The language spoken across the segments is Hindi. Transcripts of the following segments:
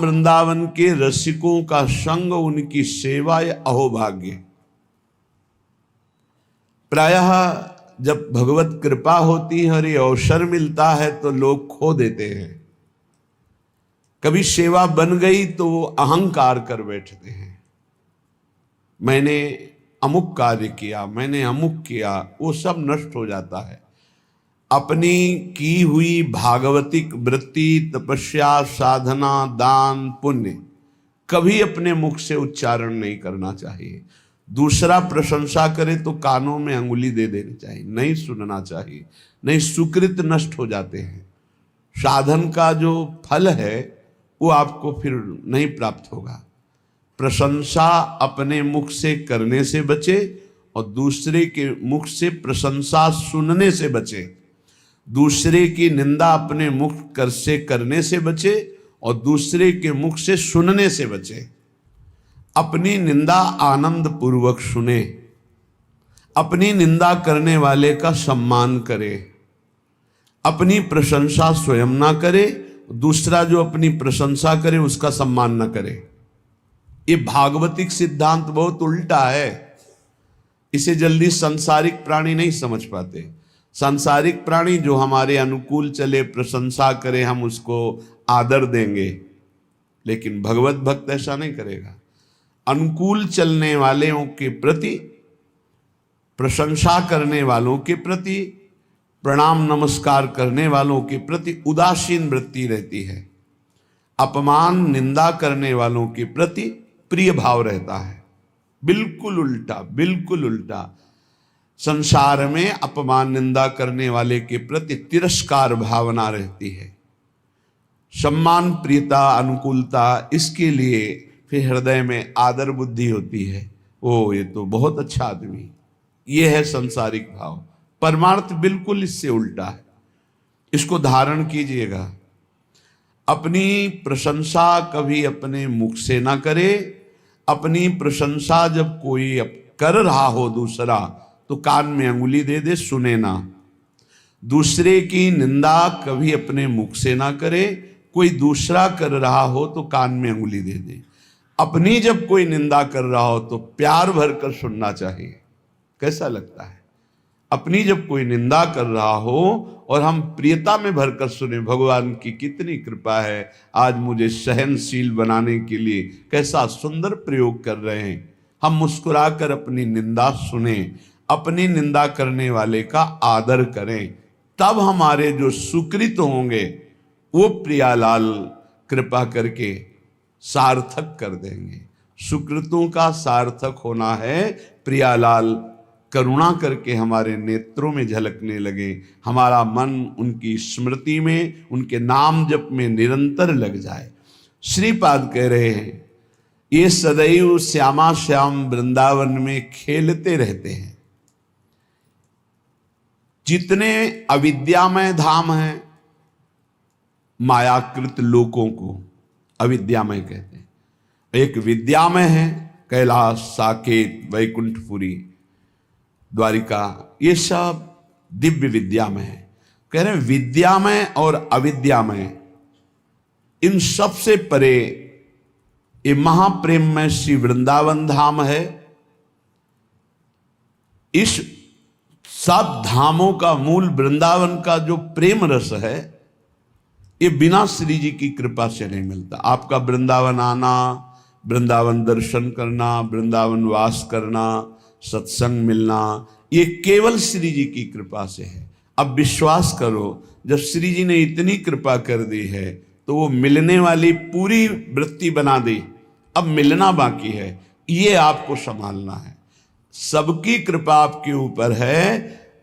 वृंदावन के रसिकों का संग, उनकी सेवा या अहोभाग्य। प्रायः जब भगवत कृपा होती है और ये अवसर मिलता है तो लोग खो देते हैं। कभी सेवा बन गई तो वो अहंकार कर बैठते हैं, मैंने अमुक कार्य किया, मैंने अमुक किया, वो सब नष्ट हो जाता है। अपनी की हुई भागवतिक वृत्ति, तपस्या, साधना, दान, पुण्य कभी अपने मुख से उच्चारण नहीं करना चाहिए। दूसरा प्रशंसा करे तो कानों में अंगुली दे देनी चाहिए, नहीं सुनना चाहिए, नहीं सुकृत नष्ट हो जाते हैं। साधन का जो फल है वो आपको फिर नहीं प्राप्त होगा। प्रशंसा अपने मुख से करने से बचे और दूसरे के मुख से प्रशंसा सुनने से बचे। दूसरे की निंदा अपने मुख कर से करने से बचे और दूसरे के मुख से सुनने से बचे। अपनी निंदा आनंद पूर्वक सुने, अपनी निंदा करने वाले का सम्मान करे, अपनी प्रशंसा स्वयं ना करे, दूसरा जो अपनी प्रशंसा करे उसका सम्मान न करे। ये भागवतिक सिद्धांत बहुत उल्टा है, इसे जल्दी सांसारिक प्राणी नहीं समझ पाते। सांसारिक प्राणी जो हमारे अनुकूल चले, प्रशंसा करे, हम उसको आदर देंगे, लेकिन भगवत भक्त ऐसा नहीं करेगा। अनुकूल चलने वालों के प्रति, प्रशंसा करने वालों के प्रति, प्रणाम नमस्कार करने वालों के प्रति उदासीन वृत्ति रहती है। अपमान निंदा करने वालों के प्रति प्रिय भाव रहता है। बिल्कुल उल्टा, बिल्कुल उल्टा। संसार में अपमान निंदा करने वाले के प्रति तिरस्कार भावना रहती है। सम्मान, प्रियता, अनुकूलता, इसके लिए फिर हृदय में आदर बुद्धि होती है। ओ ये तो बहुत अच्छा आदमी, ये है संसारिक भाव। परमार्थ बिल्कुल इससे उल्टा है, इसको धारण कीजिएगा। अपनी प्रशंसा कभी अपने मुख से ना करे। अपनी प्रशंसा जब कोई कर रहा हो दूसरा तो कान में अंगुली दे दे, सुने ना। दूसरे की निंदा कभी अपने मुख से ना करे। कोई दूसरा कर रहा हो तो कान में अंगुली दे दे। अपनी जब कोई निंदा कर रहा हो तो प्यार भरकर सुनना चाहिए। कैसा लगता है? अपनी जब कोई निंदा कर रहा हो और हम प्रियता में भरकर सुने, भगवान की कितनी कृपा है, आज मुझे सहनशील बनाने के लिए कैसा सुंदर प्रयोग कर रहे हैं। हम मुस्कुराकर अपनी निंदा सुने, अपनी निंदा करने वाले का आदर करें, तब हमारे जो सुकृत होंगे वो प्रियालाल कृपा करके सार्थक कर देंगे। सुकृतों का सार्थक होना है प्रियालाल करुणा करके हमारे नेत्रों में झलकने लगे, हमारा मन उनकी स्मृति में, उनके नाम जप में निरंतर लग जाए। श्रीपाद कह रहे हैं ये सदैव श्यामा श्याम वृंदावन में खेलते रहते हैं। जितने अविद्यामय धाम हैं, मायाकृत लोकों को अविद्यामय कहते हैं। एक विद्यामय है कैलाश, साकेत, वैकुंठपुरी, द्वारिका, ये सब दिव्य विद्यामय है। कह रहे हैं विद्यामय और अविद्यामय, इन सब से परे ये महाप्रेममय श्री वृंदावन धाम है। इस सब धामों का मूल वृंदावन का जो प्रेम रस है, ये बिना श्री जी की कृपा से नहीं मिलता। आपका वृंदावन आना, वृंदावन दर्शन करना, वृंदावन वास करना, सत्संग मिलना, ये केवल श्री जी की कृपा से है। अब विश्वास करो, जब श्री जी ने इतनी कृपा कर दी है तो वो मिलने वाली पूरी वृत्ति बना दी, अब मिलना बाकी है, ये आपको संभालना है। सबकी कृपा आपके ऊपर है,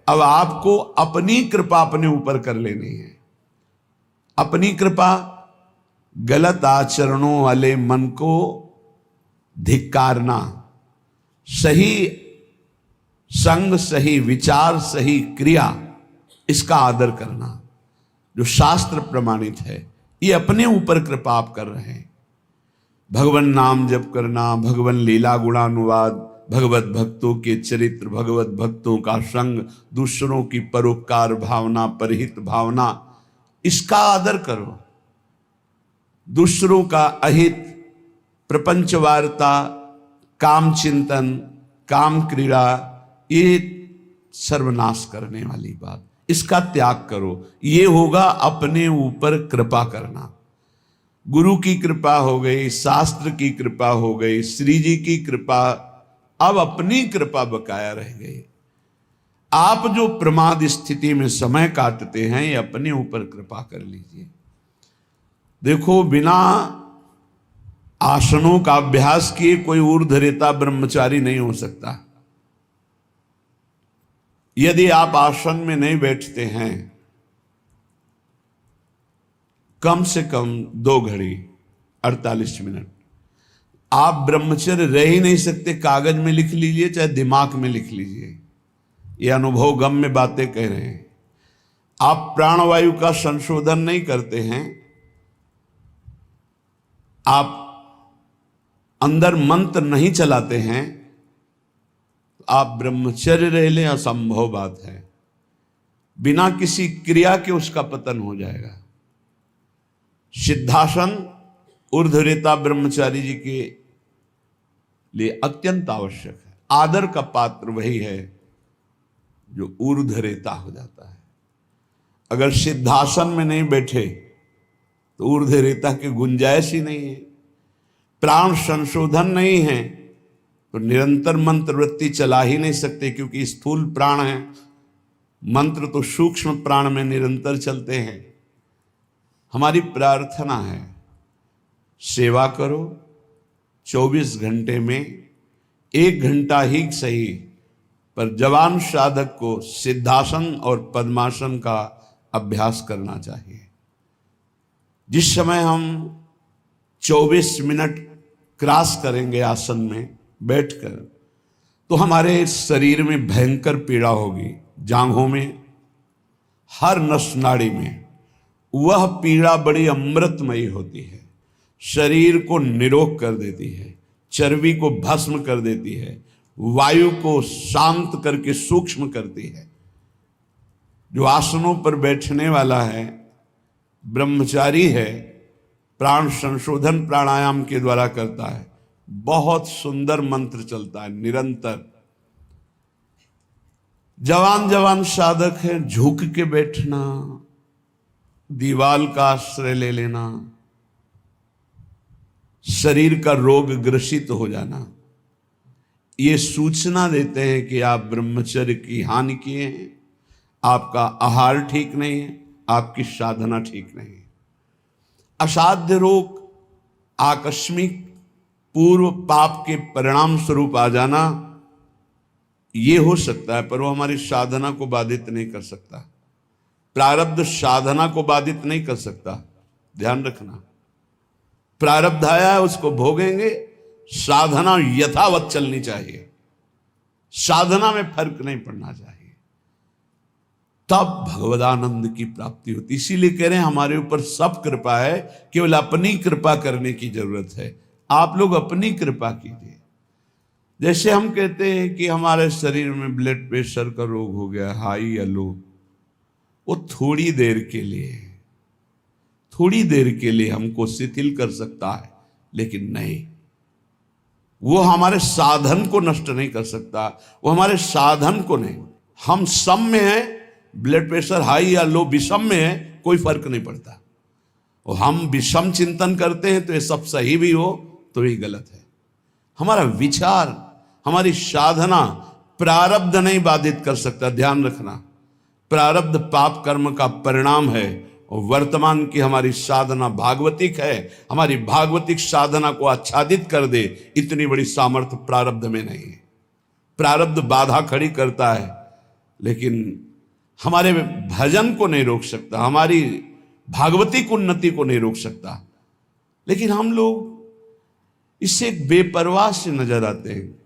अब आपको अपनी कृपा अपने ऊपर कर लेनी है। अपनी कृपा, गलत आचरणों वाले मन को धिक्कारना, सही संग, सही विचार, सही क्रिया, इसका आदर करना, जो शास्त्र प्रमाणित है, ये अपने ऊपर कृपा आप कर रहे हैं। भगवान नाम जप करना, भगवान लीला गुणानुवाद, भगवत भक्तों के चरित्र, भगवत भक्तों का संग, दूसरों की परोपकार भावना, परहित भावना, इसका आदर करो। दूसरों का अहित, प्रपंच वार्ता, काम चिंतन, काम क्रीड़ा, ये सर्वनाश करने वाली बात, इसका त्याग करो। ये होगा अपने ऊपर कृपा करना। गुरु की कृपा हो गई, शास्त्र की कृपा हो गई, श्री जी की कृपा, अब अपनी कृपा बकाया रह गई। आप जो प्रमाद स्थिति में समय काटते हैं, ये अपने ऊपर कृपा कर लीजिए। देखो, बिना आसनों का अभ्यास किए कोई ऊर्ध्वरेता ब्रह्मचारी नहीं हो सकता। यदि आप आसन में नहीं बैठते हैं कम से कम 2 घड़ी 48 मिनट, आप ब्रह्मचर्य रह ही नहीं सकते। कागज में लिख लीजिए चाहे दिमाग में लिख लीजिए, ये अनुभव गम में बातें कह रहे हैं। आप प्राणवायु का संशोधन नहीं करते हैं, आप अंदर मंत्र नहीं चलाते हैं, आप ब्रह्मचर्य रह लें, असंभव बात है। बिना किसी क्रिया के उसका पतन हो जाएगा। सिद्धासन ऊर्ध्वरेता ब्रह्मचारी जी के लिए अत्यंत आवश्यक है। आदर का पात्र वही है जो ऊर्ध्वरेता हो जाता है। अगर सिद्धासन में नहीं बैठे तो ऊर्ध्वरेता की गुंजाइश ही नहीं है। प्राण संशोधन नहीं है तो निरंतर मंत्र वृत्ति चला ही नहीं सकते, क्योंकि स्थूल प्राण है, मंत्र तो सूक्ष्म प्राण में निरंतर चलते हैं। हमारी प्रार्थना है, सेवा करो, 24 घंटे में 1 घंटा ही सही, पर जवान साधक को सिद्धासन और पद्मासन का अभ्यास करना चाहिए। जिस समय हम 24 मिनट क्रॉस करेंगे आसन में बैठकर, तो हमारे शरीर में भयंकर पीड़ा होगी, जांघों में, हर नस नाड़ी में। वह पीड़ा बड़ी अमृतमयी होती है, शरीर को निरोग कर देती है, चर्बी को भस्म कर देती है, वायु को शांत करके सूक्ष्म करती है। जो आसनों पर बैठने वाला है, ब्रह्मचारी है, प्राण संशोधन प्राणायाम के द्वारा करता है, बहुत सुंदर मंत्र चलता है निरंतर। जवान जवान साधक है, झुक के बैठना, दीवाल का आश्रय ले लेना, शरीर का रोग ग्रसित हो जाना, ये सूचना देते हैं कि आप ब्रह्मचर्य की हानि किए हैं, आपका आहार ठीक नहीं है, आपकी साधना ठीक नहीं है। असाध्य रोग, आकस्मिक पूर्व पाप के परिणाम स्वरूप आ जाना, ये हो सकता है, पर वो हमारी साधना को बाधित नहीं कर सकता। प्रारब्ध साधना को बाधित नहीं कर सकता, ध्यान रखना। प्रारब्ध आया है, उसको भोगेंगे, साधना यथावत चलनी चाहिए, साधना में फर्क नहीं पड़ना चाहिए, तब भगवदानंद की प्राप्ति होती। इसीलिए कह रहे हैं हमारे ऊपर सब कृपा है, केवल अपनी कृपा करने की जरूरत है। आप लोग अपनी कृपा कीजिए। जैसे हम कहते हैं कि हमारे शरीर में ब्लड प्रेशर का रोग हो गया, हाई या लो, वो थोड़ी देर के लिए हमको शिथिल कर सकता है, लेकिन नहीं, वो हमारे साधन को नष्ट नहीं कर सकता, वो हमारे साधन को नहीं। हम सम में हैं, ब्लड प्रेशर हाई या लो विषम में है, कोई फर्क नहीं पड़ता। और हम विषम चिंतन करते हैं तो ये सब सही भी हो तो ही गलत है। हमारा विचार, हमारी साधना प्रारब्ध नहीं बाधित कर सकता, ध्यान रखना। प्रारब्ध पाप कर्म का परिणाम है, और वर्तमान की हमारी साधना भागवतिक है। हमारी भागवतिक साधना को आच्छादित कर दे, इतनी बड़ी सामर्थ्य प्रारब्ध में नहीं है। प्रारब्ध बाधा खड़ी करता है, लेकिन हमारे भजन को नहीं रोक सकता, हमारी भागवतिक उन्नति को नहीं रोक सकता। लेकिन हम लोग इससे एक बेपरवाह से नजर आते हैं।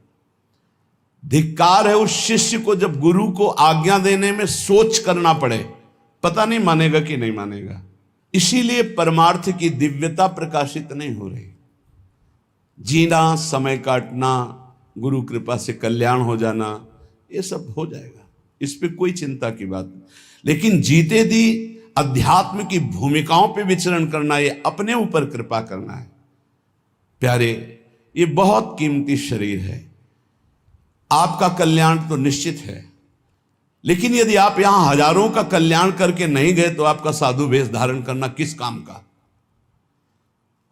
धिक्कार है उस शिष्य को जब गुरु को आज्ञा देने में सोच करना पड़े, पता नहीं मानेगा कि नहीं मानेगा। इसीलिए परमार्थ की दिव्यता प्रकाशित नहीं हो रही। जीना, समय काटना, गुरु कृपा से कल्याण हो जाना, ये सब हो जाएगा, इस पे कोई चिंता की बात नहीं। लेकिन जीते दी अध्यात्म की भूमिकाओं पे विचरण करना, ये अपने ऊपर कृपा करना है। प्यारे, ये बहुत कीमती शरीर है। आपका कल्याण तो निश्चित है, लेकिन यदि आप यहां हजारों का कल्याण करके नहीं गए तो आपका साधु वेश धारण करना किस काम का?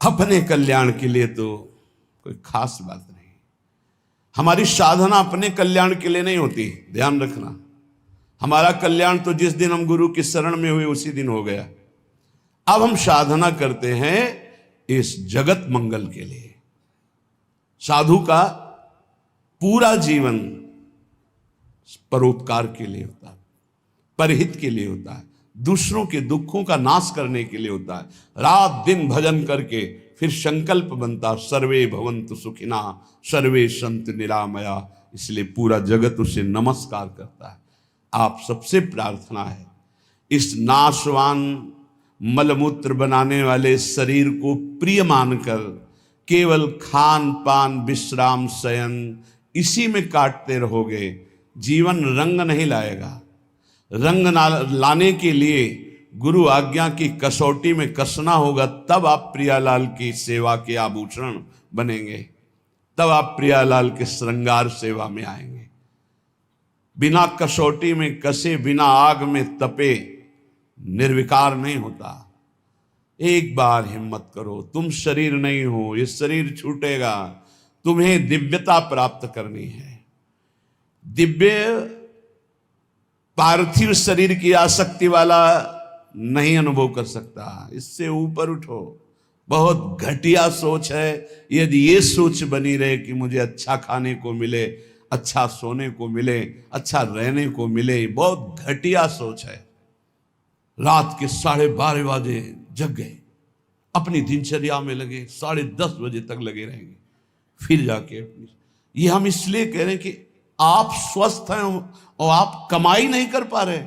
अपने कल्याण के लिए तो कोई खास बात नहीं। हमारी साधना अपने कल्याण के लिए नहीं होती, ध्यान रखना। हमारा कल्याण तो जिस दिन हम गुरु की शरण में हुए उसी दिन हो गया। अब हम साधना करते हैं इस जगत मंगल के लिए। साधु का पूरा जीवन परोपकार के लिए होता है, परहित के लिए होता है, दूसरों के दुखों का नाश करने के लिए होता है। रात दिन भजन करके फिर संकल्प बनता, सर्वे भवन्तु सुखिना सर्वे सन्तु निरामया। इसलिए पूरा जगत उसे नमस्कार करता है। आप सबसे प्रार्थना है, इस नाशवान मलमूत्र बनाने वाले शरीर को प्रिय मानकर केवल खान पान विश्राम शयन इसी में काटते रहोगे, जीवन रंग नहीं लाएगा। रंग लाने के लिए गुरु आज्ञा की कसौटी में कसना होगा, तब आप प्रियालाल की सेवा के आभूषण बनेंगे, तब आप प्रियालाल के श्रृंगार सेवा में आएंगे। बिना कसौटी में कसे, बिना आग में तपे निर्विकार नहीं होता। एक बार हिम्मत करो, तुम शरीर नहीं हो, ये शरीर छूटेगा, तुम्हें दिव्यता प्राप्त करनी है। दिव्य पार्थिव शरीर की आसक्ति वाला नहीं अनुभव कर सकता, इससे ऊपर उठो। बहुत घटिया सोच है यदि ये सोच बनी रहे कि मुझे अच्छा खाने को मिले, अच्छा सोने को मिले, अच्छा रहने को मिले। बहुत घटिया सोच है। रात के 12:30 बजे जग गए, अपनी दिनचर्या में लगे, 10:30 बजे तक लगे रहेंगे, फिर जाके ये हम इसलिए कह रहे हैं कि आप स्वस्थ हैं और आप कमाई नहीं कर पा रहे,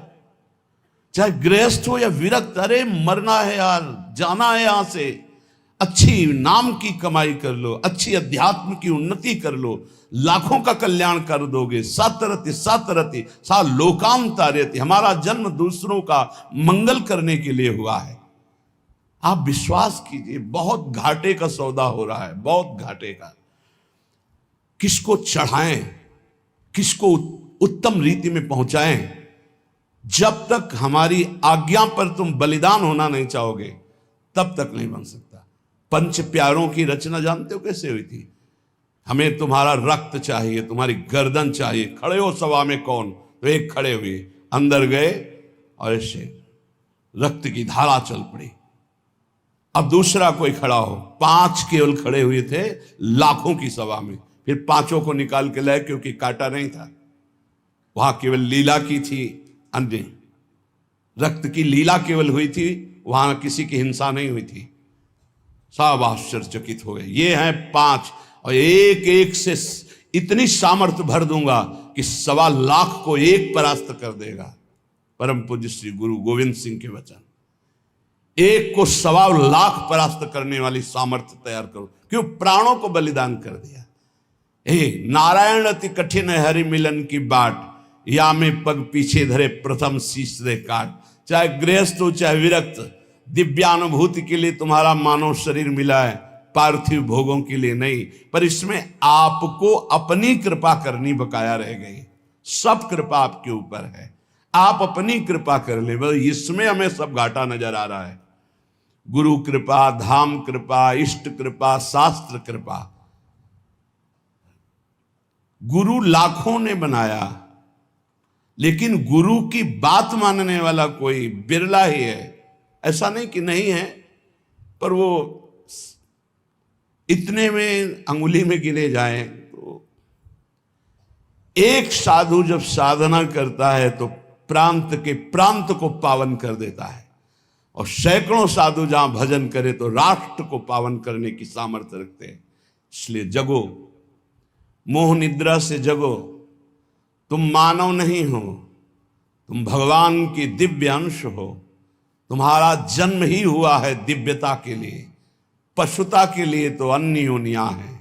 चाहे गृहस्थ हो या विरक्त। अरे मरना है यार, जाना है यहां से। अच्छी नाम की कमाई कर लो, अच्छी अध्यात्म की उन्नति कर लो, लाखों का कल्याण कर दोगे। सातरति सातरति सा लोकांतारयति। हमारा जन्म दूसरों का मंगल करने के लिए हुआ है। आप विश्वास कीजिए, बहुत घाटे का सौदा हो रहा है, बहुत घाटे का। किसको चढ़ाएं, किसको उत्तम रीति में पहुंचाएं, जब तक हमारी आज्ञा पर तुम बलिदान होना नहीं चाहोगे तब तक नहीं बन सकता। पंच प्यारों की रचना जानते हो कैसे हुई थी? हमें तुम्हारा रक्त चाहिए, तुम्हारी गर्दन चाहिए, खड़े हो सभा में कौन? तो एक खड़े हुए, अंदर गए और ऐसे रक्त की धारा चल पड़ी। अब दूसरा कोई खड़ा हो, 5 केवल खड़े हुए थे लाखों की सभा में। फिर 5 को निकाल के लाए, क्योंकि काटा नहीं था, वहां केवल लीला की थी, अन्य रक्त की लीला केवल हुई थी, वहां किसी की हिंसा नहीं हुई थी। सब आश्चर्यचकित हो गए। ये हैं 5 और एक एक से इतनी सामर्थ्य भर दूंगा कि 1.25 लाख को एक परास्त कर देगा। परम पूज्य श्री गुरु गोविंद सिंह के वचन। एक को 1.25 लाख परास्त करने वाली सामर्थ्य तैयार करो, क्यों? प्राणों को बलिदान कर दिया। नारायण अति कठिन है हरि मिलन की बाट, या में पग पीछे धरे प्रथम शीश दे काट। चाहे गृहस्थ हो चाहे विरक्त, दिव्यानुभूति के लिए तुम्हारा मानव शरीर मिला है, पार्थिव भोगों के लिए नहीं। पर इसमें आपको अपनी कृपा करनी बकाया रह गई। सब कृपा आपके ऊपर है, आप अपनी कृपा कर ले। बस इसमें हमें सब घाटा नजर आ रहा है। गुरु कृपा, धाम कृपा, इष्ट कृपा, शास्त्र कृपा। गुरु लाखों ने बनाया, लेकिन गुरु की बात मानने वाला कोई बिरला ही है। ऐसा नहीं कि नहीं है, पर वो इतने में अंगुली में गिने जाए। तो एक साधु जब साधना करता है तो प्रांत के प्रांत को पावन कर देता है, और सैकड़ों साधु जहां भजन करे तो राष्ट्र को पावन करने की सामर्थ्य रखते हैं। इसलिए जगो, मोह निद्रा से जगो। तुम मानव नहीं हो, तुम भगवान की दिव्य अंश हो। तुम्हारा जन्म ही हुआ है दिव्यता के लिए, पशुता के लिए तो अन्य योनिया है।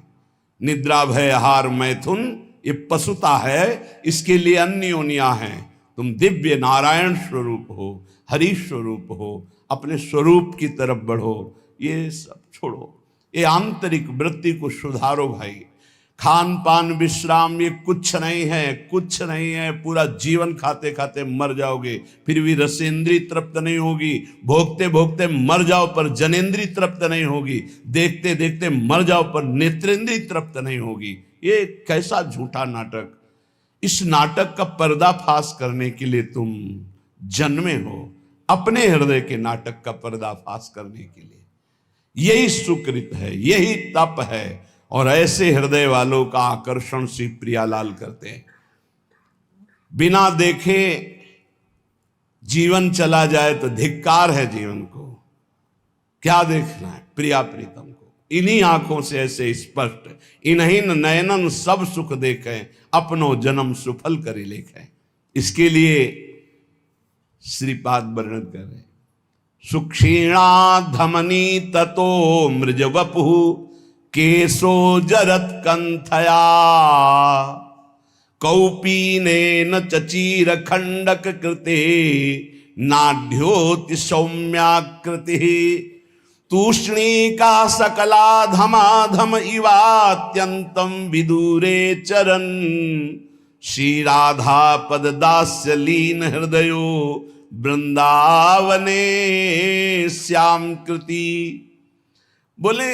निद्रा भय आहार मैथुन ये पशुता है, इसके लिए अन्य योनिया है। तुम दिव्य नारायण स्वरूप हो। हरि स्वरूप हो, अपने स्वरूप की तरफ बढ़ो, ये सब छोड़ो, ये आंतरिक वृत्ति को सुधारो भाई। खान पान विश्राम ये कुछ नहीं है, कुछ नहीं है। पूरा जीवन खाते खाते मर जाओगे, फिर भी रसेंद्री तृप्त नहीं होगी। भोगते भोगते मर जाओ पर जनेंद्री तृप्त नहीं होगी। देखते देखते मर जाओ पर नेत्रेंद्री तृप्त नहीं होगी। ये कैसा झूठा नाटक। इस नाटक का पर्दाफाश करने के लिए तुम जन्मे हो, अपने हृदय के नाटक का पर्दाफाश करने के लिए। यही सुकृत है, यही तप है, और ऐसे हृदय वालों का आकर्षण श्री प्रियालाल करते हैं। बिना देखे जीवन चला जाए तो धिक्कार है जीवन को। क्या देखना है? प्रिया प्रीतम को। इन्हीं आंखों से ऐसे स्पष्ट, इन्हीं नयनन सब सुख देखें, अपनो जन्म सुफल करे लेखें। इसके लिए श्रीपाद वर्णन कर रहे, सुक्षीणा धमनी ततो मृज वपु केशो जरत कंथया कौपीनेन चचीर खंडक कृते नाढ्योति सौम्याकृति तूष्णीका सकला धमाधम इवात्यंतम विदूरे चरन श्री राधा पद दास्य लीन हृदयो वृंदावने श्याम कृति। बोले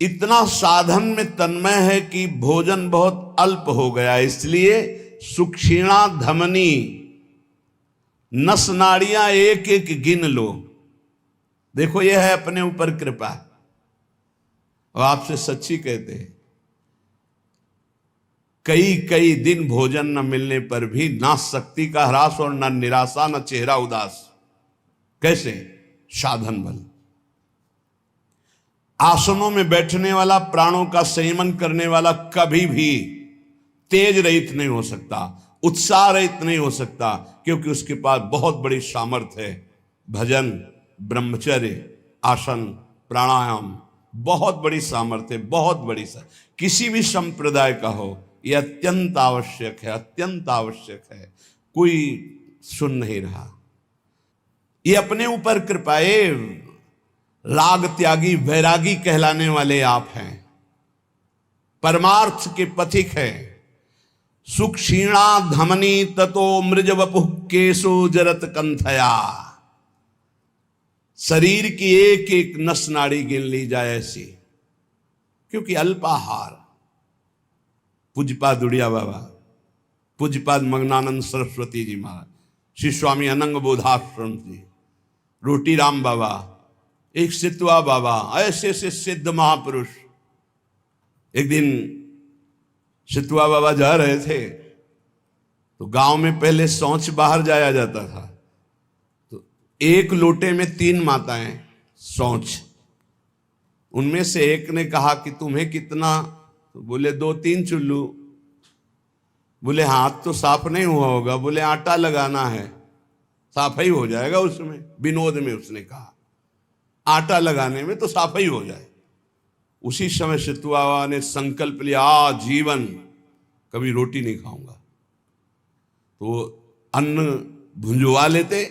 इतना साधन में तन्मय है कि भोजन बहुत अल्प हो गया, इसलिए सुक्षीणा धमनी, नस नाड़ियां एक एक गिन लो। देखो यह है अपने ऊपर कृपा। और आपसे सच्ची कहते हैं, कई कई दिन भोजन न मिलने पर भी ना शक्ति का ह्रास और न निराशा न चेहरा उदास। कैसे? साधन बल। आसनों में बैठने वाला, प्राणों का संयमन करने वाला कभी भी तेज रहित नहीं हो सकता, उत्साह रहित नहीं हो सकता, क्योंकि उसके पास बहुत बड़ी सामर्थ्य है। भजन, ब्रह्मचर्य, आसन, प्राणायाम, बहुत बड़ी सामर्थ्य, बहुत बड़ी किसी भी संप्रदाय का हो, यह अत्यंत आवश्यक है, अत्यंत आवश्यक है। कोई सुन नहीं रहा। ये अपने ऊपर कृपाए राग त्यागी वैरागी कहलाने वाले आप हैं, परमार्थ के पथिक हैं। सुक्षीणा धमनी ततो मृज वपुः केशो जरत कंथया। शरीर की एक एक नस नाड़ी गिन ली जाए ऐसी, क्योंकि अल्पाहार। पूज्यपाद उड़िया बाबा, पूज्यपाद मग्नानंद सरस्वती जी महाराज, श्री स्वामी अनंग बोधाश्रम जी, रोटी राम बाबा, एक सितवा बाबा, ऐसे ऐसे सिद्ध महापुरुष। एक दिन सितवा बाबा जा रहे थे तो गांव में पहले शौच बाहर जाया जाता था, तो एक लोटे में 3 माताएं शौच। उनमें से एक ने कहा कि तुम्हें कितना? तो बोले 2-3 चुल्लू। बोले हाथ तो साफ नहीं हुआ होगा। बोले आटा लगाना है, साफ ही हो जाएगा उसमें। विनोद में उसने कहा आटा लगाने में तो साफ ही हो जाए। उसी समय सितुआ ने संकल्प लिया, जीवन कभी रोटी नहीं खाऊंगा। तो अन्न भुंजवा लेते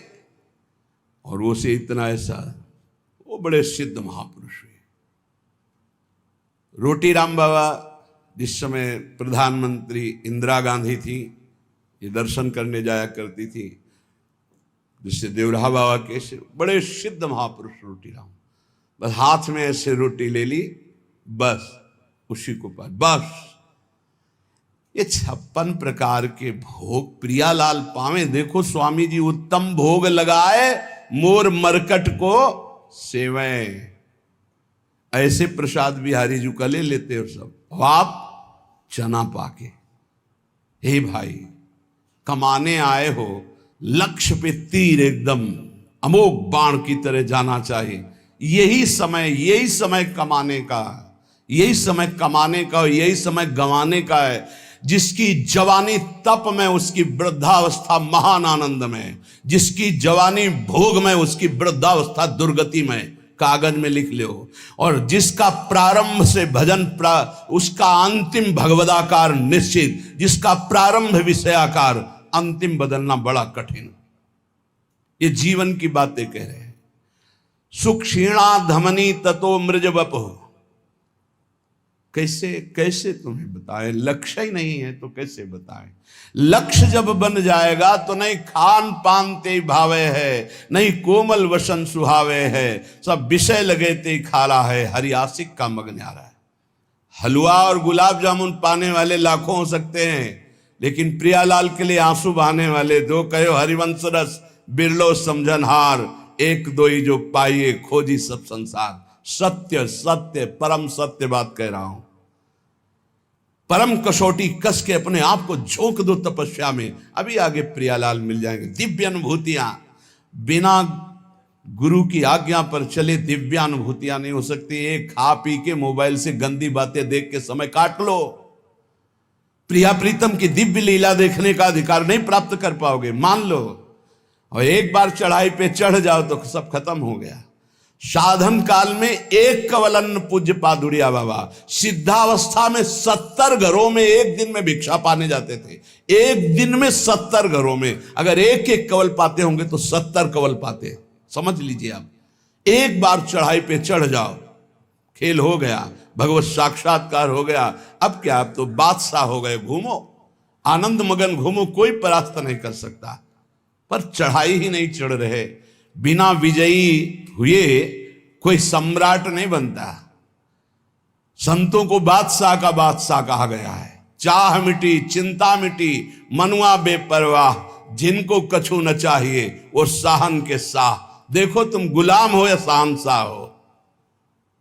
और वो से इतना ऐसा, वो बड़े सिद्ध महापुरुष हुए। रोटी राम बाबा जिस समय प्रधानमंत्री इंदिरा गांधी थी, ये दर्शन करने जाया करती थी, जिससे देवराहा बाबा के बड़े सिद्ध महापुरुष रोटी राम। बस हाथ में ऐसे रोटी ले ली, बस उसी को पास। बस ये 56 प्रकार के भोग प्रियालाल पावे। देखो स्वामी जी उत्तम भोग लगाए, मोर मरकट को सेवे। ऐसे प्रसाद बिहारी जी का ले लेते हो सब, आप चना पाके। हे भाई, कमाने आए हो, लक्ष्य पे तीर एकदम अमोघ बाण की तरह जाना चाहिए। यही समय कमाने का, यही समय कमाने का, यही समय गंवाने का है। जिसकी जवानी तप में, उसकी वृद्धावस्था महान आनंद में। जिसकी जवानी भोग में, उसकी वृद्धावस्था दुर्गति में। कागज में लिख लो। और जिसका प्रारंभ से भजन उसका अंतिम भगवदाकार निश्चित। जिसका प्रारंभ विषयाकार, अंतिम बदलना बड़ा कठिन। ये जीवन की बातें कह रहे हैं। सुख क्षीणा धमनी ततो मृज वपु। कैसे कैसे तुम्हें बताएं, लक्ष्य ही नहीं है तो कैसे बताएं। लक्ष्य जब बन जाएगा तो नहीं खान पान ते भावे है, नहीं कोमल वसन सुहावे है, सब विषय लगे ते खाला है, हरियासिक का मग न्यारा है। हलवा और गुलाब जामुन पाने वाले लाखों हो सकते हैं, लेकिन प्रियालाल के लिए आंसू बहाने वाले दो कहो हरिवंश रस बिरलो समझनहार, एक दो ही जो पाइए खोजी सब संसार। सत्य सत्य परम सत्य बात कह रहा हूं। परम कसौटी कस के अपने आप को झोंक दो तपस्या में, अभी आगे प्रियालाल मिल जाएंगे। दिव्य अनुभूतियां बिना गुरु की आज्ञा पर चले दिव्य अनुभूतियां नहीं हो सकती। एक खा पी के मोबाइल से गंदी बातें देख के समय काट लो, प्रिया प्रीतम की दिव्य लीला देखने का अधिकार नहीं प्राप्त कर पाओगे, मान लो। और एक बार चढ़ाई पे चढ़ जाओ तो सब खत्म हो गया। साधन काल में एक कवलन पूज्य पादुरिया बाबा सिद्धावस्था में 70 घरों में एक दिन में भिक्षा पाने जाते थे। एक दिन में 70 घरों में अगर एक एक कवल पाते होंगे तो 70 कवल पाते। समझ लीजिए आप, एक बार चढ़ाई पे चढ़ जाओ, खेल हो गया, भगवत साक्षात्कार हो गया। अब क्या, अब तो बादशाह हो गए, घूमो आनंद मगन घूमो, कोई परास्त नहीं कर सकता। पर चढ़ाई ही नहीं चढ़ रहे। बिना विजयी हुए कोई सम्राट नहीं बनता। संतों को बादशाह का बादशाह कहा गया है। चाह मिटी चिंता मिटी मनुआ बेपरवाह, जिनको कछु न चाहिए वो साहन के साह। देखो तुम गुलाम हो या शहंशाह हो।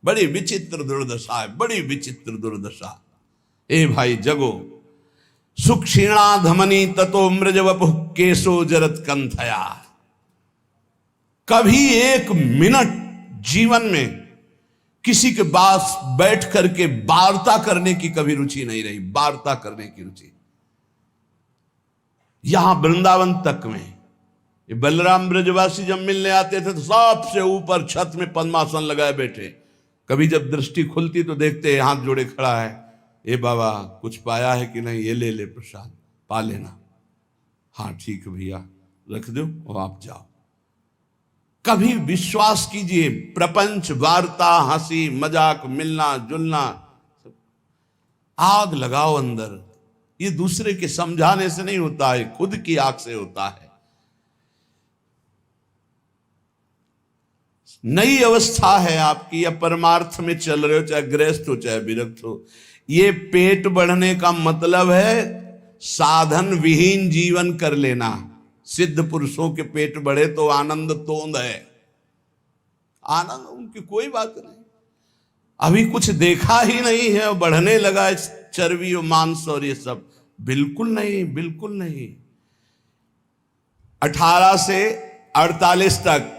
बड़ी विचित्र दुर्दशा है, बड़ी विचित्र दुर्दशा। ए भाई जगो। सुख क्षीणा धमनी ततो मृज वपु, केशो जरत कंथया। कभी एक मिनट जीवन में किसी के पास बैठ करके वार्ता करने की कभी रुचि नहीं रही, वार्ता करने की रुचि। यहां वृंदावन तक में ये बलराम ब्रजवासी जब मिलने आते थे तो सबसे ऊपर छत में पद्मासन लगाए बैठे। कभी जब दृष्टि खुलती तो देखते हाथ जोड़े खड़ा है, ए बाबा कुछ पाया है कि नहीं, ये ले ले प्रसाद, पा लेना। हाँ ठीक है भैया, रख दो और आप जाओ। कभी विश्वास कीजिए, प्रपंच वार्ता हंसी मजाक मिलना जुलना, आग लगाओ अंदर। ये दूसरे के समझाने से नहीं होता है, खुद की आग से होता है। नई अवस्था है आपकी, या परमार्थ में चल रहे हो, चाहे गृहस्थ हो चाहे विरक्त हो। ये पेट बढ़ने का मतलब है साधन विहीन जीवन कर लेना। सिद्ध पुरुषों के पेट बढ़े तो आनंद तोंद है, आनंद उनकी कोई बात नहीं। अभी कुछ देखा ही नहीं है और बढ़ने लगा चर्बी और मांस और ये सब, बिल्कुल नहीं, बिल्कुल नहीं। 18 से 48 तक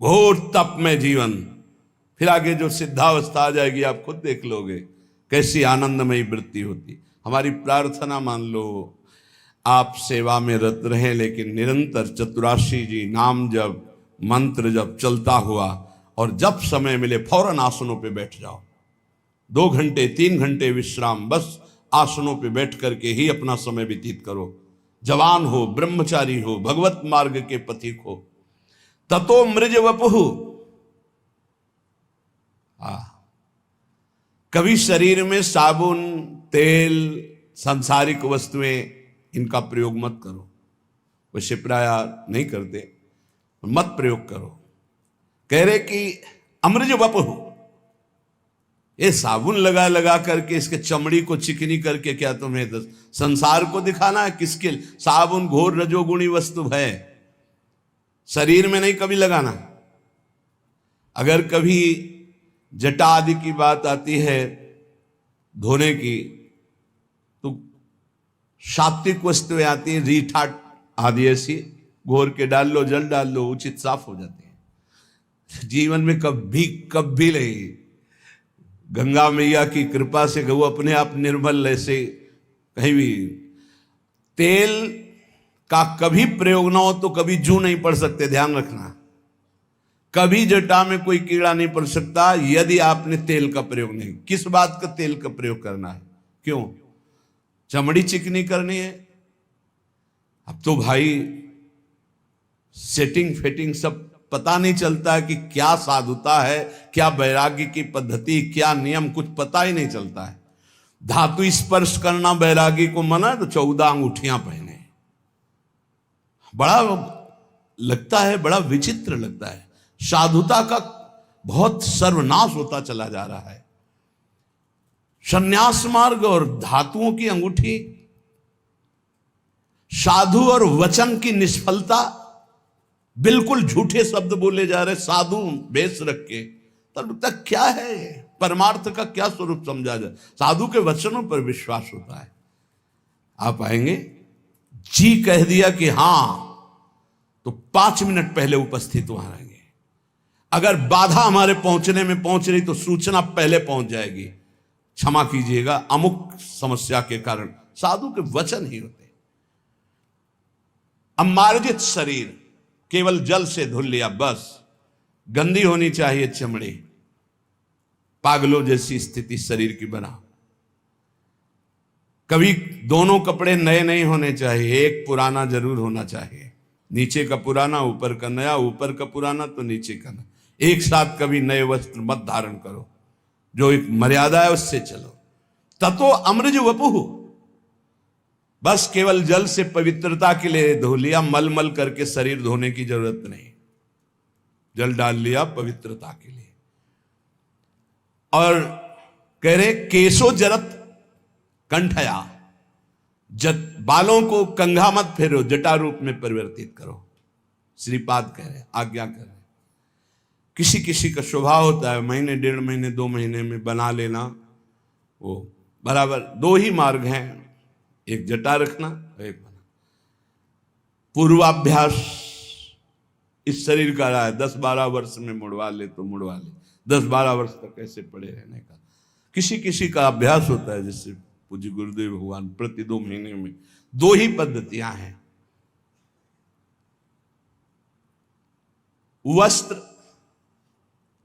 घोर तप में जीवन, फिर आगे जो सिद्धावस्था आ जाएगी आप खुद देख लोगे कैसी आनंदमयी वृत्ति होती। हमारी प्रार्थना मान लो आप सेवा में रत रहें, लेकिन निरंतर चतुराशी जी नाम जब मंत्र जब चलता हुआ, और जब समय मिले फौरन आसनों पे बैठ जाओ। 2 घंटे 3 घंटे विश्राम, बस आसनों पे बैठ करके ही अपना समय व्यतीत करो। जवान हो, ब्रह्मचारी हो, भगवत मार्ग के पथिक हो। ततो मृज वपुहु। कभी शरीर में साबुन तेल सांसारिक वस्तुएं इनका प्रयोग मत करो। वैसे प्राय नहीं करते, मत प्रयोग करो। कह रहे कि अमृज वपुहु, ये साबुन लगा लगा करके इसके चमड़ी को चिकनी करके क्या तुम्हें संसार को दिखाना है? किसके? साबुन घोर रजोगुणी वस्तु है, शरीर में नहीं कभी लगाना। अगर कभी जटा आदि की बात आती है धोने की, तो सात्विक वस्तुएं आती हैं, रीठा आदि ऐसी घोर के डाल लो, जल डाल लो, उचित साफ हो जाती है। जीवन में कभी नहीं। गंगा मैया की कृपा से गऊ अपने आप निर्मल, ऐसे कहीं भी तेल का कभी प्रयोग ना हो तो कभी जू नहीं पड़ सकते, ध्यान रखना। कभी जटा में कोई कीड़ा नहीं पड़ सकता यदि आपने तेल का प्रयोग नहीं। किस बात का तेल का प्रयोग करना है? क्यों? चमड़ी चिकनी करनी है। अब तो भाई सेटिंग फेटिंग सब पता नहीं चलता है कि क्या साधुता है, क्या वैराग्य की पद्धति, क्या नियम, कुछ पता ही नहीं चलता है। धातु स्पर्श करना वैरागी को मना, तो 14 अंगूठियां पहने। बड़ा लगता है, बड़ा विचित्र लगता है। साधुता का बहुत सर्वनाश होता चला जा रहा है। संन्यास मार्ग और धातुओं की अंगूठी, साधु और वचन की निष्फलता, बिल्कुल झूठे शब्द बोले जा रहे, साधु वेश रख के। तब तक क्या है, परमार्थ का क्या स्वरूप समझा जाए? साधु के वचनों पर विश्वास होता है। आप आएंगे, जी कह दिया कि हां, तो 5 मिनट पहले उपस्थित वहां रहेंगे। अगर बाधा हमारे पहुंचने में पहुंच रही तो सूचना पहले पहुंच जाएगी, क्षमा कीजिएगा अमुक समस्या के कारण। साधु के वचन ही होते। अमार्जित शरीर, केवल जल से धुल लिया बस। गंदी होनी चाहिए चमड़ी, पागलों जैसी स्थिति शरीर की बना। कभी दोनों कपड़े नए नहीं होने चाहिए, एक पुराना जरूर होना चाहिए। नीचे का पुराना, ऊपर का नया, ऊपर का पुराना तो नीचे का नया। एक साथ कभी नए वस्त्र मत धारण करो, जो एक मर्यादा है उससे चलो। ततो अमृज वपुः, बस केवल जल से पवित्रता के लिए धो लिया, मल मल करके शरीर धोने की जरूरत नहीं। जल डाल लिया पवित्रता के लिए। और कह रहे केशो जरत कंठया, बालों को कंघा मत फेरो, जटा रूप में परिवर्तित करो। श्रीपाद कह रहे, आज्ञा कर रहे। किसी किसी का स्वभाव होता है महीने, 1.5 महीने, 2 महीने में बना लेना, वो बराबर। 2 ही मार्ग हैं, एक जटा रखना, एक बना। पूर्वाभ्यास इस शरीर का रहा है, 10-12 वर्ष में मुड़वा ले तो मुड़वा ले, 10-12 वर्ष तक कैसे पड़े रहने का। किसी किसी का अभ्यास होता है, जैसे पूज्य गुरुदेव भगवान प्रति 2 महीने में। 2 ही पद्धतियां हैं। वस्त्र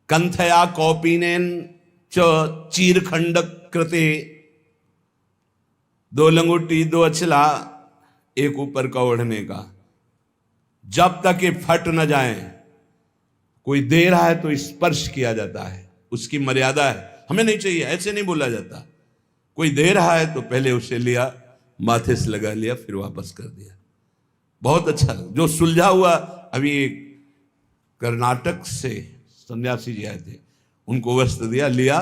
कंथया कौपीनेन च चीरखंड कृते, 2 लंगोटी 2 अचला, एक ऊपर का ओढ़ने का, जब तक ये फट न जाए। कोई दे रहा है तो स्पर्श किया जाता है, उसकी मर्यादा है, हमें नहीं चाहिए, ऐसे नहीं बोला जाता। कोई दे रहा है तो पहले उसे लिया, माथे से लगा लिया, फिर वापस कर दिया। बहुत अच्छा। जो सुलझा हुआ, अभी कर्नाटक से सन्यासी जी आए थे, उनको वस्त्र दिया, लिया,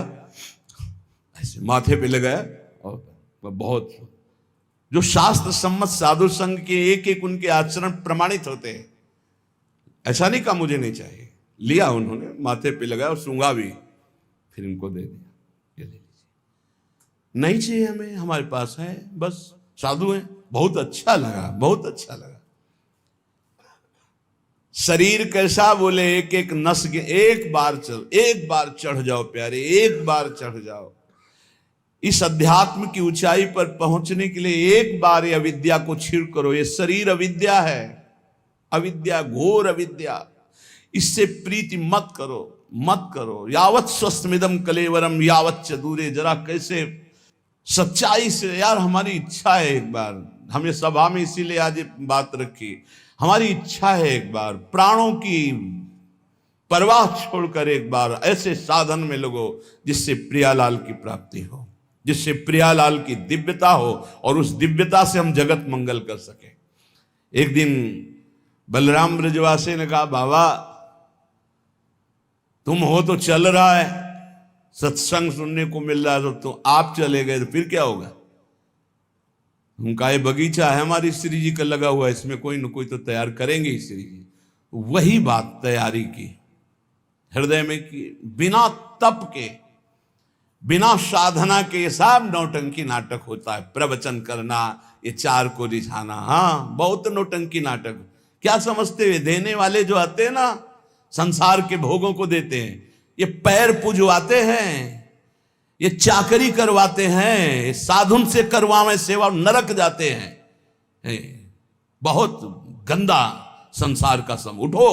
ऐसे माथे पे लगाया, और बहुत जो शास्त्र सम्मत साधु संघ के एक एक उनके आचरण प्रमाणित होते हैं। ऐसा नहीं कहा मुझे नहीं चाहिए, लिया उन्होंने, माथे पे लगाया और सूंघा भी, फिर इनको दे दिया, ये ले लीजिए। नहीं चाहिए हमें, हमारे पास है, बस साधु हैं। बहुत अच्छा लगा, बहुत अच्छा लगा। शरीर कैसा, बोले एक एक नस के, एक बार चढ़ जाओ प्यारे, एक बार चढ़ जाओ। इस अध्यात्म की ऊंचाई पर पहुंचने के लिए एक बार ये अविद्या को छीड़ करो। ये शरीर अविद्या है, अविद्या, घोर अविद्या। इससे प्रीति मत करो, मत करो। यावत स्वस्थमिदम कलेवरम यावत च दूरे। जरा कैसे सच्चाई से, यार हमारी इच्छा है एक बार, हमें सभा में इसीलिए आज ये बात रखी, हमारी इच्छा है एक बार प्राणों की परवाह छोड़कर एक बार ऐसे साधन में लगो जिससे प्रियालाल की प्राप्ति हो, जिससे प्रियालाल की दिव्यता हो, और उस दिव्यता से हम जगत मंगल कर सके। एक दिन बलराम ब्रजवासी ने कहा, बाबा तुम हो तो चल रहा है, सत्संग सुनने को मिल रहा है, तो आप चले गए तो फिर क्या होगा? उनका ये बगीचा है हमारी श्री जी का लगा हुआ है, इसमें कोई न कोई तो तैयार करेंगे श्री जी। वही बात तैयारी की, हृदय में की, बिना तप के, बिना साधना के सब नौटंकी नाटक होता है। प्रवचन करना, ये 4 को रिझाना, हाँ बहुत नौटंकी नाटक। क्या समझते हुए, देने वाले जो आते हैं ना, संसार के भोगों को देते हैं, ये पैर पुजवाते हैं, ये चाकरी करवाते हैं, साधुन से करवावे सेवा, नरक जाते हैं। बहुत गंदा संसार का सम। उठो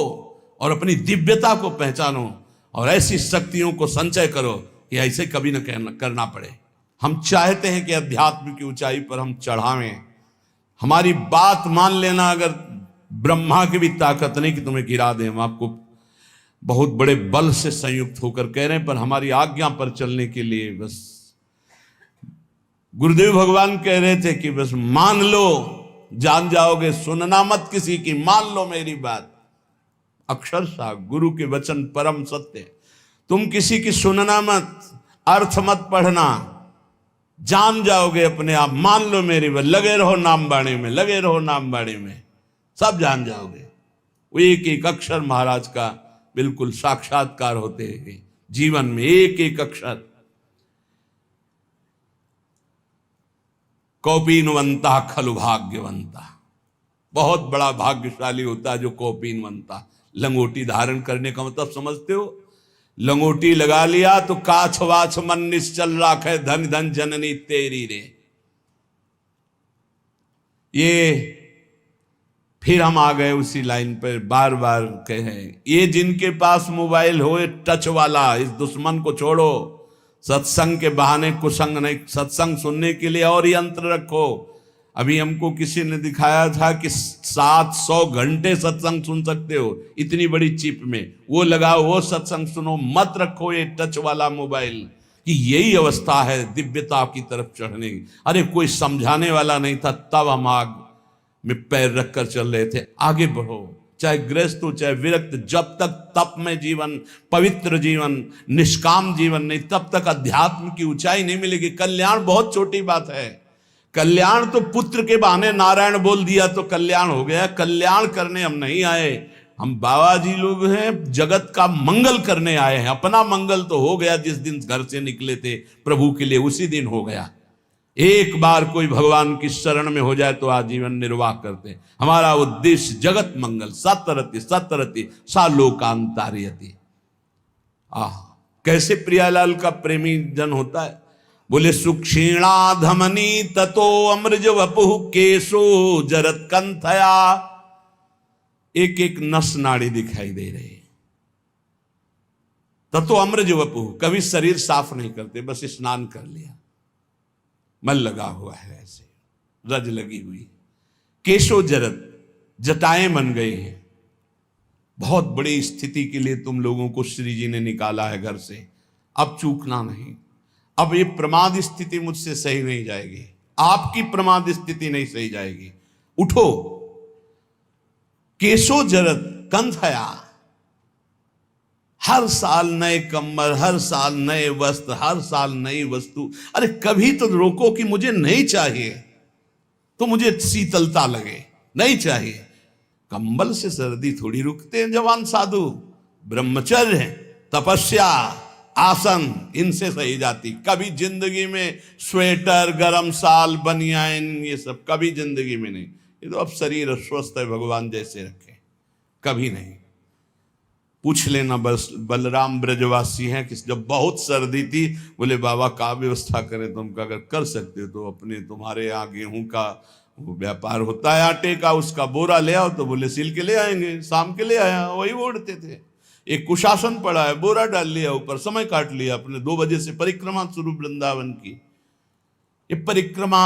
और अपनी दिव्यता को पहचानो और ऐसी शक्तियों को संचय करो कि ऐसे कभी न करना पड़े। हम चाहते हैं कि अध्यात्म की ऊंचाई पर हम चढ़ावें। हमारी बात मान लेना, अगर ब्रह्मा की भी ताकत नहीं कि तुम्हें गिरा दें। हम आपको बहुत बड़े बल से संयुक्त होकर कह रहे हैं, पर हमारी आज्ञा पर चलने के लिए बस गुरुदेव भगवान कह रहे थे कि बस मान लो, जान जाओगे, सुनना मत किसी की, मान लो मेरी बात। अक्षरशः गुरु के वचन परम सत्य। तुम किसी की सुनना मत, अर्थ मत पढ़ना, जान जाओगे अपने आप। मान लो मेरी बात, लगे रहो नाम बाणी में, लगे रहो नाम बाणी में, सब जान जाओगे। वो एक एक अक्षर महाराज का बिल्कुल साक्षात्कार होते हैं जीवन में, एक एक अक्षर। कौपीनवंता खलु भाग्यवंता, बहुत बड़ा भाग्यशाली होता है जो कौपीनवंता। लंगोटी धारण करने का मतलब समझते हो? लंगोटी लगा लिया तो काछ वाछ मन निश्चल राखे, धन धन जननी तेरी रे। ये फिर हम आ गए उसी लाइन पर, बार बार कहे, ये जिनके पास मोबाइल हो टच वाला, इस दुश्मन को छोड़ो। सत्संग के बहाने कुसंग नहीं, सत्संग सुनने के लिए और यंत्र रखो। अभी हमको किसी ने दिखाया था कि 700 घंटे सत्संग सुन सकते हो इतनी बड़ी चिप में, वो लगाओ, वो सत्संग सुनो, मत रखो ये टच वाला मोबाइल। कि यही अवस्था है दिव्यता की तरफ चढ़ने की। अरे कोई समझाने वाला नहीं था, तब हम आग में पैर रखकर चल रहे थे। आगे बढ़ो, चाहे गृहस्थ हो चाहे विरक्त, जब तक तप में जीवन, पवित्र जीवन, निष्काम जीवन नहीं, तब तक अध्यात्म की ऊंचाई नहीं मिलेगी। कल्याण बहुत छोटी बात है। कल्याण तो पुत्र के बहाने नारायण बोल दिया तो कल्याण हो गया। कल्याण करने हम नहीं आए, हम बाबा जी लोग हैं, जगत का मंगल करने आए हैं। अपना मंगल तो हो गया, जिस दिन घर से निकले थे प्रभु के लिए उसी दिन हो गया। एक बार कोई भगवान की शरण में हो जाए तो आजीवन निर्वाह करते। हमारा उद्देश्य जगत मंगल, सतरति सतरति सा लोकांतारियति। कैसे प्रियालाल का प्रेमी जन होता है। बोले सुक्षीणा धमनी ततो अमृज वपुः केशो जरत कंथया। एक एक नस नाड़ी दिखाई दे रही। ततो अमृज वपुः, कभी शरीर साफ नहीं करते, बस स्नान कर लिया, मल लगा हुआ है, ऐसे रज लगी हुई। केशो जरत, जटाएं बन गई हैं। बहुत बड़ी स्थिति के लिए तुम लोगों को श्री जी ने निकाला है घर से। अब चूकना नहीं। अब ये प्रमाद स्थिति मुझसे सही नहीं जाएगी, आपकी प्रमाद स्थिति नहीं सही जाएगी। उठो। केशो जरत कंथया, हर साल नए कम्बल, हर साल नए वस्त्र, हर साल नई वस्तु। अरे कभी तो रोको कि मुझे नहीं चाहिए, तो मुझे शीतलता लगे, नहीं चाहिए। कंबल से सर्दी थोड़ी रुकते हैं जवान साधु। ब्रह्मचर्य, तपस्या, आसन, इनसे सही जाती। कभी जिंदगी में स्वेटर, गरम साल, बनियान, ये सब कभी जिंदगी में नहीं। ये तो अब शरीर स्वस्थ है, भगवान जैसे रखे, कभी नहीं। पूछ लेना, बस बलराम ब्रजवासी हैं कि जब बहुत सर्दी थी, बोले बाबा का व्यवस्था करें। तुम अगर कर सकते हो तो अपने, तुम्हारे यहाँ गेहूं का व्यापार होता है, आटे का, उसका बोरा ले आओ। तो बोले सिल के ले आएंगे। शाम के ले आया, वही ओढ़ते थे। एक कुशासन पड़ा है, बोरा डाल लिया ऊपर, समय काट लिया अपने। 2 बजे से परिक्रमा शुरू वृंदावन की। ये परिक्रमा,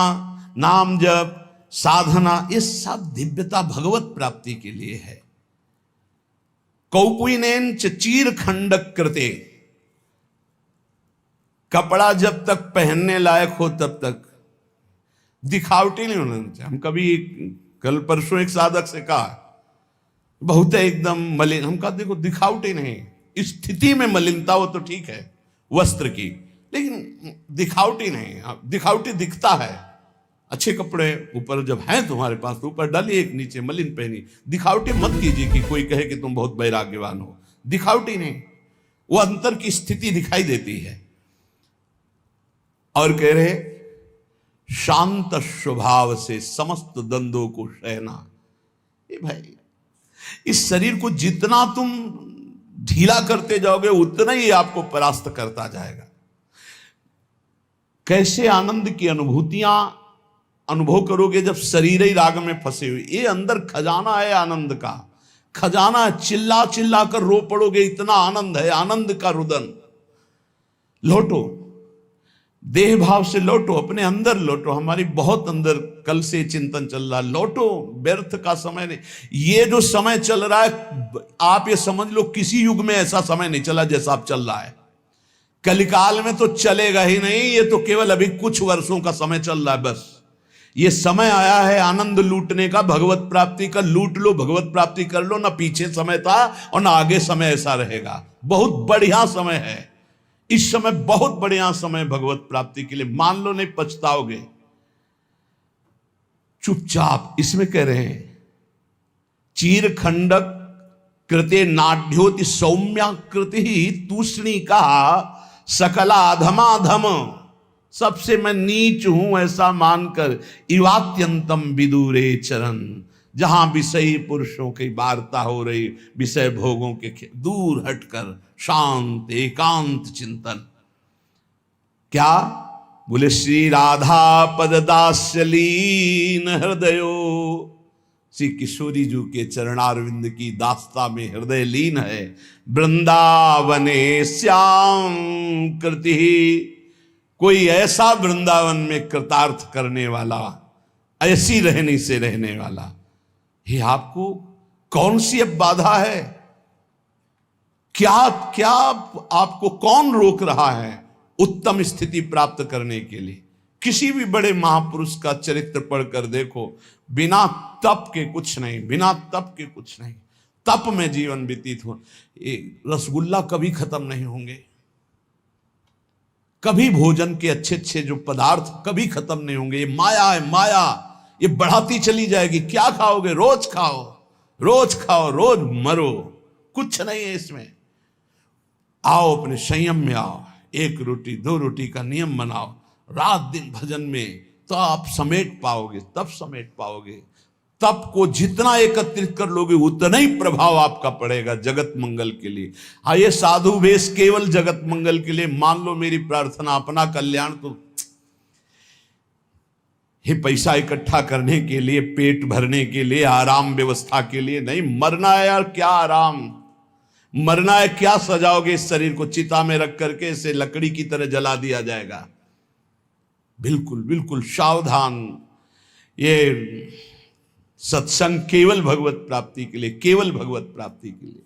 नाम जप, साधना, ये सब दिव्यता भगवत प्राप्ति के लिए है। कौकुनेन चीर खंडक कृते, कपड़ा जब तक पहनने लायक हो तब तक दिखावटी नहीं होना चाहिए। हम कभी कल परसों एक साधक से कहा, बहुत है एकदम मलिन। हम कहा देखो दिखावटी नहीं, स्थिति में मलिनता हो तो ठीक है वस्त्र की, लेकिन दिखावटी नहीं। दिखावटी दिखता है, अच्छे कपड़े ऊपर जब हैं तुम्हारे पास तो ऊपर डालिए, एक नीचे मलिन पहनी। दिखावटी मत कीजिए कि कोई कहे कि तुम बहुत वैराग्यवान हो। दिखावटी नहीं, वो अंतर की स्थिति दिखाई देती है। और कह रहे शांत स्वभाव से समस्त द्वंद्वों को सहना। ये भाई, इस शरीर को जितना तुम ढीला करते जाओगे उतना ही आपको परास्त करता जाएगा। कैसे आनंद की अनुभूतियां अनुभव करोगे जब शरीर ही राग में फंसे हुए। ये अंदर खजाना है आनंद का, खजाना है। चिल्ला चिल्ला कर रो पड़ोगे, इतना आनंद है, आनंद का रुदन। लौटो, देह भाव से लौटो, अपने अंदर लौटो। हमारी बहुत अंदर कल से चिंतन चल रहा है, लौटो, व्यर्थ का समय नहीं। ये जो समय चल रहा है, आप ये समझ लो किसी युग में ऐसा समय नहीं चला जैसा आप चल रहा है। कलिकाल में तो चलेगा ही नहीं, ये तो केवल अभी कुछ वर्षों का समय चल रहा है बस। ये समय आया है आनंद लूटने का, भगवत प्राप्ति का। लूट लो, भगवत प्राप्ति कर लो। ना पीछे समय था और ना आगे समय ऐसा रहेगा। बहुत बढ़िया समय है इस समय, बहुत बढ़िया समय भगवत प्राप्ति के लिए। मान लो नहीं पछताओगे। चुपचाप इसमें कह रहे हैं, चीर खंडक कृते नाड्योति सौम्या कृति तूष्णी का सकलाधमाधम। सबसे मैं नीच हूं ऐसा मानकर इवात्यंतम विदुरे चरण। जहां विषयी पुरुषों की वार्ता हो रही, विषय भोगों के दूर हटकर शांत एकांत चिंतन। क्या बोले? श्री राधा पद दास्यलीन हृदयो। श्री किशोरी जी के चरणारविंद की दास्ता में हृदय लीन है। वृंदावने श्याम कृति। कोई ऐसा वृंदावन में कृतार्थ करने वाला, ऐसी रहने से रहने वाला। ये आपको कौन सी अब बाधा है? क्या क्या आपको कौन रोक रहा है उत्तम स्थिति प्राप्त करने के लिए? किसी भी बड़े महापुरुष का चरित्र पढ़कर देखो, बिना तप के कुछ नहीं, बिना तप के कुछ नहीं। तप में जीवन व्यतीत हो। रसगुल्ला कभी खत्म नहीं होंगे, कभी भोजन के अच्छे अच्छे जो पदार्थ कभी खत्म नहीं होंगे। ये माया है, माया ये बढ़ाती चली जाएगी। क्या खाओगे? रोज खाओ, रोज खाओ, रोज मरो, कुछ नहीं है इसमें। आओ अपने संयम में आओ, एक रोटी दो रोटी का नियम बनाओ, रात दिन भजन में, तो आप समेट पाओगे, तब समेट पाओगे। तप को जितना एकत्रित कर लोगे उतना ही प्रभाव आपका पड़ेगा जगत मंगल के लिए। हाँ, ये साधु वेश केवल जगत मंगल के लिए। मान लो मेरी प्रार्थना अपना कल्याण, तो ये पैसा इकट्ठा करने के लिए, पेट भरने के लिए, आराम व्यवस्था के लिए नहीं। मरना है यार, क्या आराम, मरना है। क्या सजाओगे इस शरीर को? चिता में रख करके इसे लकड़ी की तरह जला दिया जाएगा। बिल्कुल बिल्कुल सावधान। ये सत्संग केवल भगवत प्राप्ति के लिए, केवल भगवत प्राप्ति के लिए।